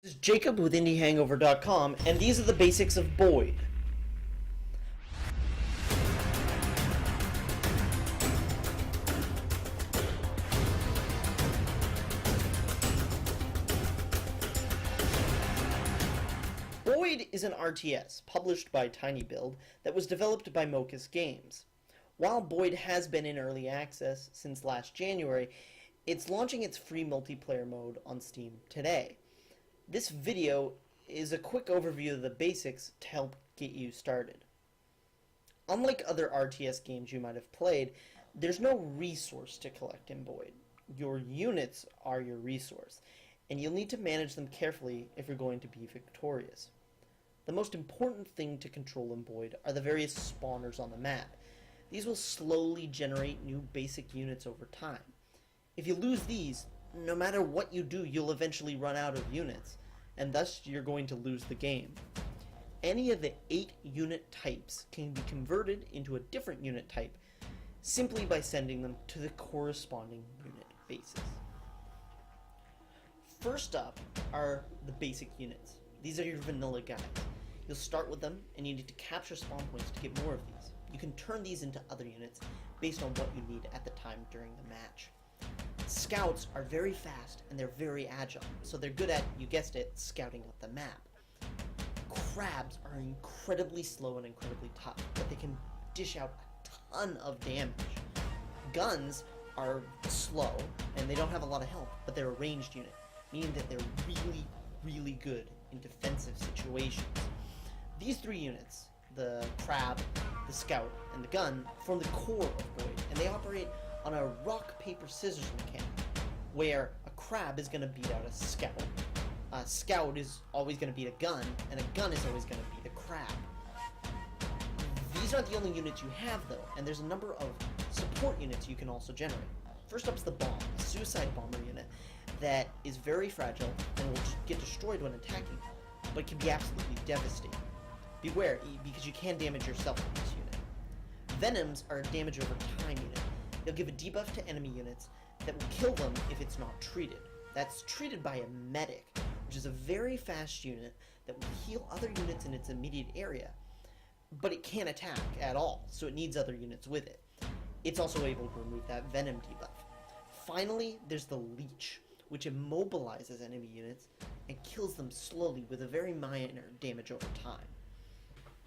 This is Jacob with IndieHangover.com, and these are the basics of Boid. Boid is an RTS published by tinyBuild that was developed by Modus Games. While Boid has been in early access since last January, it's launching its free multiplayer mode on Steam today. This video is a quick overview of the basics to help get you started. Unlike other RTS games you might have played, there's no resource to collect in Boid. Your units are your resource, and you'll need to manage them carefully if you're going to be victorious. The most important thing to control in Boid are the various spawners on the map. These will slowly generate new basic units over time. If you lose these, no matter what you do, you'll eventually run out of units, and thus you're going to lose the game. Any of the 8 unit types can be converted into a different unit type simply by sending them to the corresponding unit bases. First up are the basic units. These are your vanilla guys. You'll start with them, and you need to capture spawn points to get more of these. You can turn these into other units based on what you need at the time during the match. Scouts are very fast and they're very agile, so they're good at, you guessed it, scouting out the map. Crabs are incredibly slow and incredibly tough, but they can dish out a ton of damage. Guns are slow and they don't have a lot of health, but they're a ranged unit, meaning that they're really good in defensive situations. These 3 units, the crab, the scout, and the gun, form the core of Boid, and they operate on a rock, paper, scissors mechanic, where a crab is going to beat out a scout is always going to beat a gun, and a gun is always going to beat a crab. These aren't the only units you have, though, and there's a number of support units you can also generate. First up is the bomb, a suicide bomber unit that is very fragile and will just get destroyed when attacking, but can be absolutely devastating. Beware, because you can damage yourself with this unit. Venoms are a damage over time unit. They'll give a debuff to enemy units that will kill them if it's not treated. That's treated by a medic, which is a very fast unit that will heal other units in its immediate area, but it can't attack at all, so it needs other units with it. It's also able to remove that venom debuff. Finally, there's the leech, which immobilizes enemy units and kills them slowly with a very minor damage over time.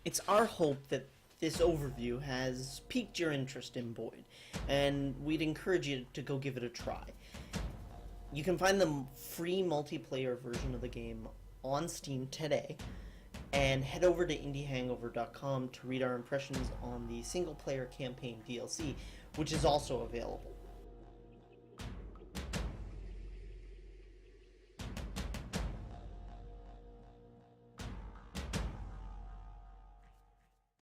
It's our hope that this overview has piqued your interest in Boid, and we'd encourage you to go give it a try. You can find the free multiplayer version of the game on Steam today, and head over to IndieHangover.com to read our impressions on the single-player campaign DLC, which is also available.